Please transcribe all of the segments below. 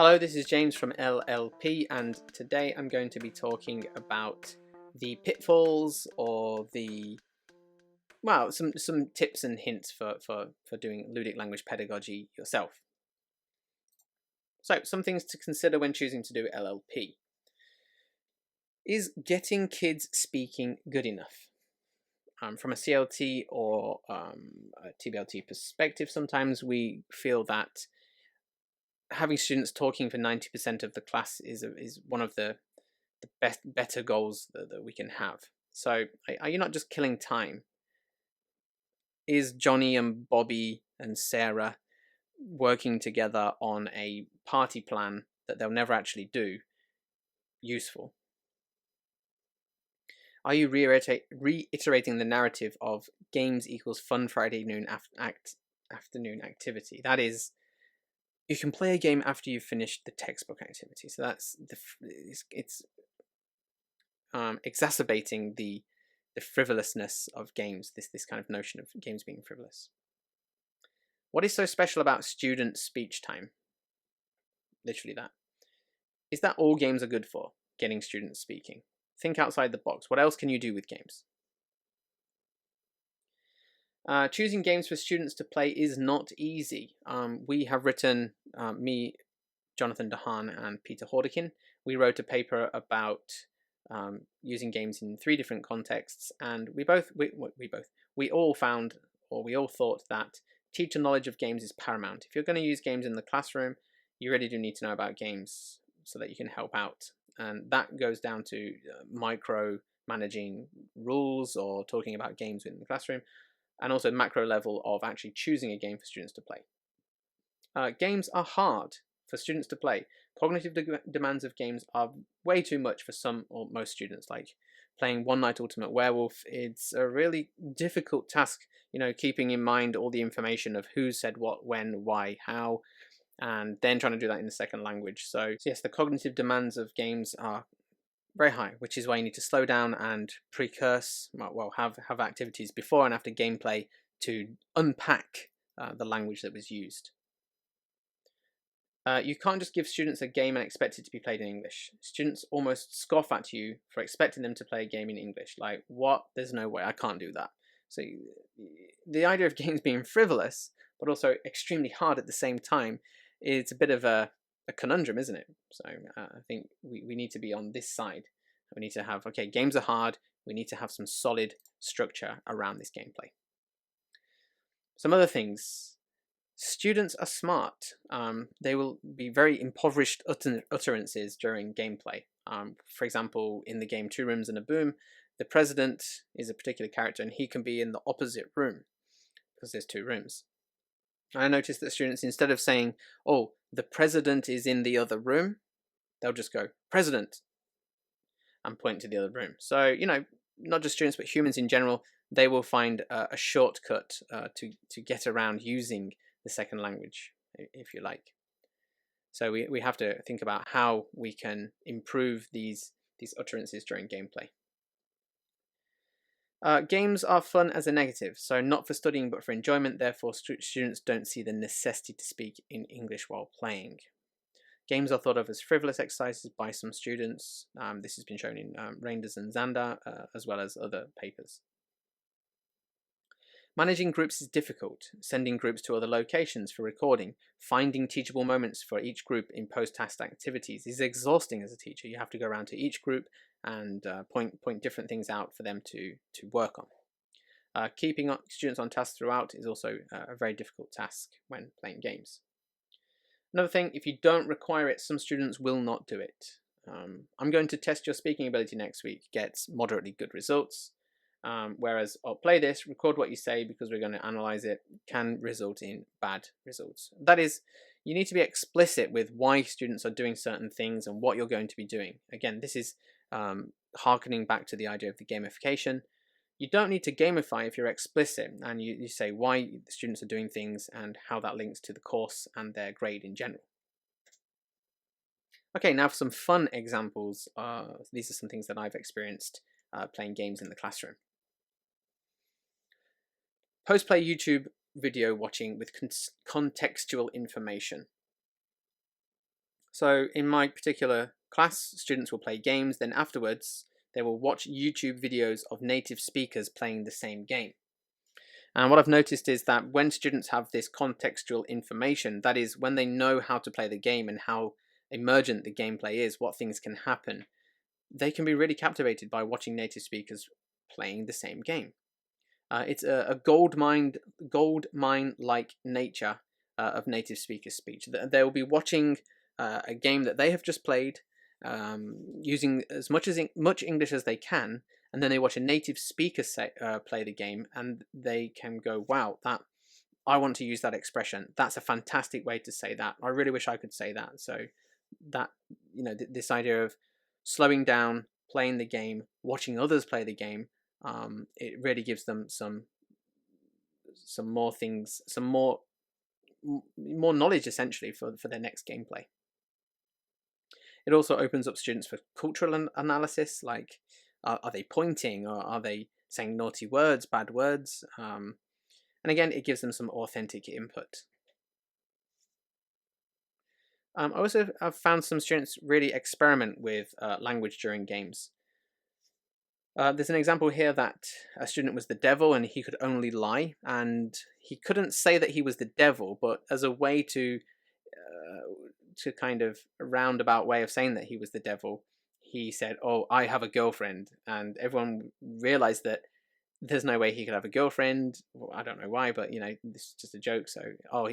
Hello, this is James from LLP, and today I'm going to be talking about the pitfalls or some tips and hints for doing Ludic language pedagogy yourself. So, some things to consider when choosing to do LLP. Is getting kids speaking good enough? From a CLT or a TBLT perspective, sometimes we feel that having students talking for 90% of the class is one of the better goals that we can have. So are you not just killing time? Is Johnny and Bobby and Sarah working together on a party plan that they'll never actually do useful? Are you reiterating the narrative of games equals fun Friday afternoon activity? That is, you can play a game after you've finished the textbook activity. So that's it's exacerbating the frivolousness of games. This kind of notion of games being frivolous. What is so special about student speech time? Literally that. Is that all games are good for? Getting students speaking. Think outside the box. What else can you do with games? Choosing games for students to play is not easy. We have written, me, Jonathan Dehaan, and Peter Hordekin, we wrote a paper about using games in 3 different contexts, and we all thought that teacher knowledge of games is paramount. If you're going to use games in the classroom, you really do need to know about games so that you can help out. And that goes down to micro managing rules or talking about games in the classroom, and also macro level of actually choosing a game for students to play. Games are hard for students to play. Cognitive demands of games are way too much for some or most students. Like playing One Night Ultimate Werewolf, it's a really difficult task, keeping in mind all the information of who said what, when, why, how, and then trying to do that in the second language. So yes, the cognitive demands of games are very high, which is why you need to slow down and have activities before and after gameplay to unpack the language that was used. You can't just give students a game and expect it to be played in English. Students almost scoff at you for expecting them to play a game in English. Like, what? There's no way, I can't do that. So the idea of games being frivolous, but also extremely hard at the same time, is a bit of a conundrum, isn't it? So I think we need to be on this side. We need to have, okay, games are hard, we need to have some solid structure around this gameplay. Some other things. Students are smart. They will be very impoverished utterances during gameplay. For example, in the game 2 Rooms and a Boom, the president is a particular character and he can be in the opposite room because there's 2 rooms. I noticed that students, instead of saying, oh, the president is in the other room, they'll just go, president, and point to the other room. So, not just students, but humans in general, they will find a shortcut to get around using the second language, if you like. So we have to think about how we can improve these utterances during gameplay. Games are fun as a negative, so not for studying but for enjoyment. Therefore, students don't see the necessity to speak in English while playing. Games are thought of as frivolous exercises by some students. This has been shown in Reinders and Zander, as well as other papers. Managing groups is difficult. Sending groups to other locations for recording, finding teachable moments for each group in post-task activities is exhausting as a teacher. You have to go around to each group and point different things out for them to work on. Keeping students on task throughout is also a very difficult task when playing games. Another thing, if you don't require it, some students will not do it. I'm going to test your speaking ability next week. Gets moderately good results. Whereas I'll play this, record what you say because we're going to analyze it, can result in bad results. That is, you need to be explicit with why students are doing certain things and what you're going to be doing. Again, this is harkening back to the idea of the gamification. You don't need to gamify if you're explicit and you say why the students are doing things and how that links to the course and their grade in general. Okay, now for some fun examples. These are some things that I've experienced playing games in the classroom. Post-play YouTube video watching with contextual information. So in my particular class, students will play games, then afterwards they will watch YouTube videos of native speakers playing the same game. And what I've noticed is that when students have this contextual information, that is, when they know how to play the game and how emergent the gameplay is, what things can happen, they can be really captivated by watching native speakers playing the same game. It's a gold mine-like nature of native speaker speech. They will be watching a game that they have just played, using as much English as they can, and then they watch a native speaker play the game, and they can go, "Wow, I want to use that expression. That's a fantastic way to say that. I really wish I could say that." So that, this idea of slowing down, playing the game, watching others play the game, it really gives them some more things, some more knowledge essentially for their next gameplay. It also opens up students for cultural analysis, like are they pointing, or are they saying naughty words, bad words? And again, it gives them some authentic input. I also have found some students really experiment with language during games. There's an example here that a student was the devil and he could only lie, and he couldn't say that he was the devil, but as a way to kind of a roundabout way of saying that he was the devil, he said, "Oh, I have a girlfriend," and everyone realized that there's no way he could have a girlfriend. Well, I don't know why, but this is just a joke. So,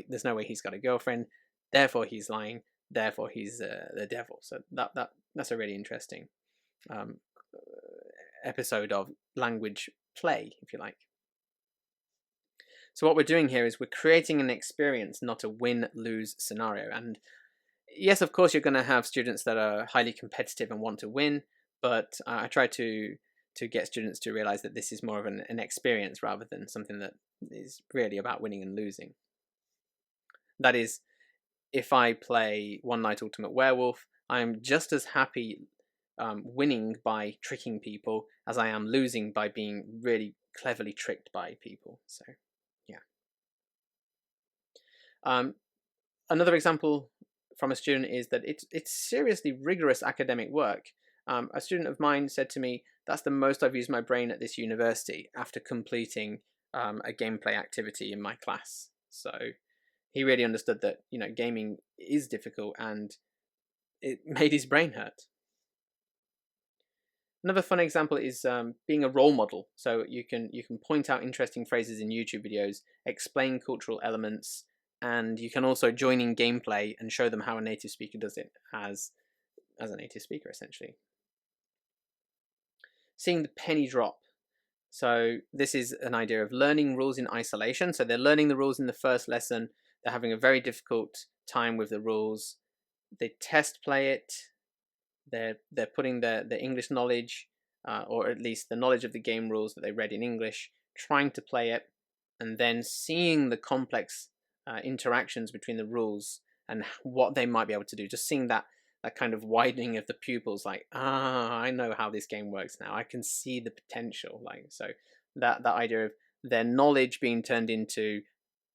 there's no way he's got a girlfriend, therefore he's lying, therefore he's the devil. So that's a really interesting episode of language play, if you like. So what we're doing here is we're creating an experience, not a win-lose scenario. And yes, of course, you're going to have students that are highly competitive and want to win, but I try to get students to realize that this is more of an experience rather than something that is really about winning and losing. That is, if I play One Night Ultimate Werewolf, I'm just as happy winning by tricking people as I am losing by being really cleverly tricked by people. So, yeah. Another example from a student is that it's seriously rigorous academic work. A student of mine said to me, "That's the most I've used my brain at this university," after completing a gameplay activity in my class. So he really understood that gaming is difficult, and it made his brain hurt. Another fun example is being a role model. So you can point out interesting phrases in YouTube videos, explain cultural elements, and you can also join in gameplay and show them how a native speaker does it as a native speaker, essentially. Seeing the penny drop. So this is an idea of learning rules in isolation. So they're learning the rules in the first lesson. They're having a very difficult time with the rules. They test play it. They're putting their English knowledge, or at least the knowledge of the game rules that they read in English, trying to play it, and then seeing the complex interactions between the rules and what they might be able to do. Just seeing that kind of widening of the pupils, like, I know how this game works now. I can see the potential. So that idea of their knowledge being turned into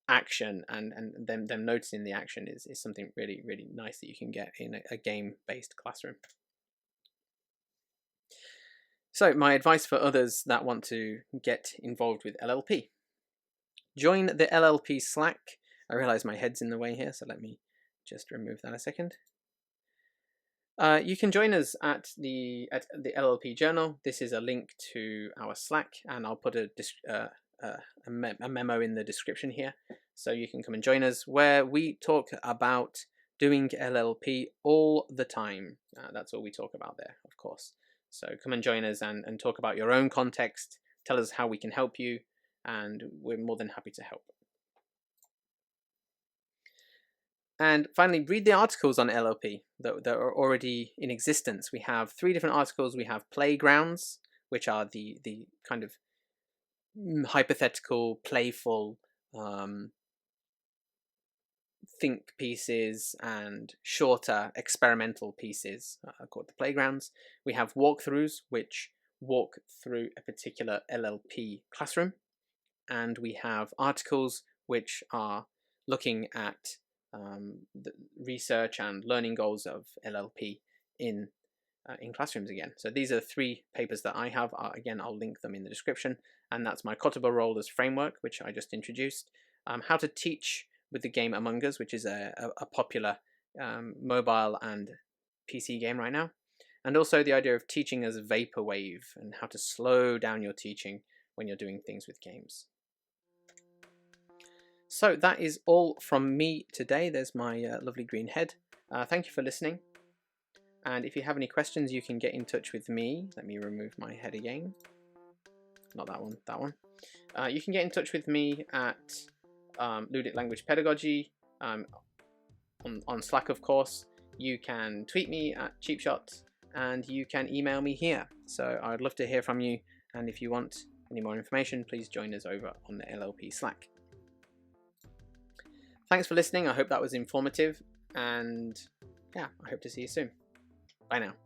action, and them noticing the action is something really, really nice that you can get in a game-based classroom. So my advice for others that want to get involved with LLP: join the LLP Slack. I realize my head's in the way here, so let me just remove that a second. You can join us at the LLP Journal. This is a link to our Slack, and I'll put a memo in the description here, so you can come and join us, where we talk about doing LLP all the time. That's all we talk about there, of course. So come and join us and talk about your own context. Tell us how we can help you, and we're more than happy to help. And finally, read the articles on LLP that are already in existence. We have 3 different articles. We have playgrounds, which are the kind of hypothetical, playful think pieces, and shorter experimental pieces called the playgrounds. We have walkthroughs, which walk through a particular LLP classroom. And we have articles, which are looking at the research and learning goals of LLP in classrooms again. So these are 3 papers that I have. Again, I'll link them in the description. And that's my Kotaba Rollers framework, which I just introduced. How to teach with the game Among Us, which is a popular mobile and PC game right now. And also the idea of teaching as vaporwave and how to slow down your teaching when you're doing things with games. So that is all from me today. There's my lovely green head. Thank you for listening. And if you have any questions, you can get in touch with me. Let me remove my head again. Not that one, that one. You can get in touch with me at Ludic Language Pedagogy on Slack, of course. You can tweet me at CheapShot, and you can email me here. So I'd love to hear from you. And if you want any more information, please join us over on the LLP Slack. Thanks for listening. I hope that was informative. And yeah, I hope to see you soon. Bye now.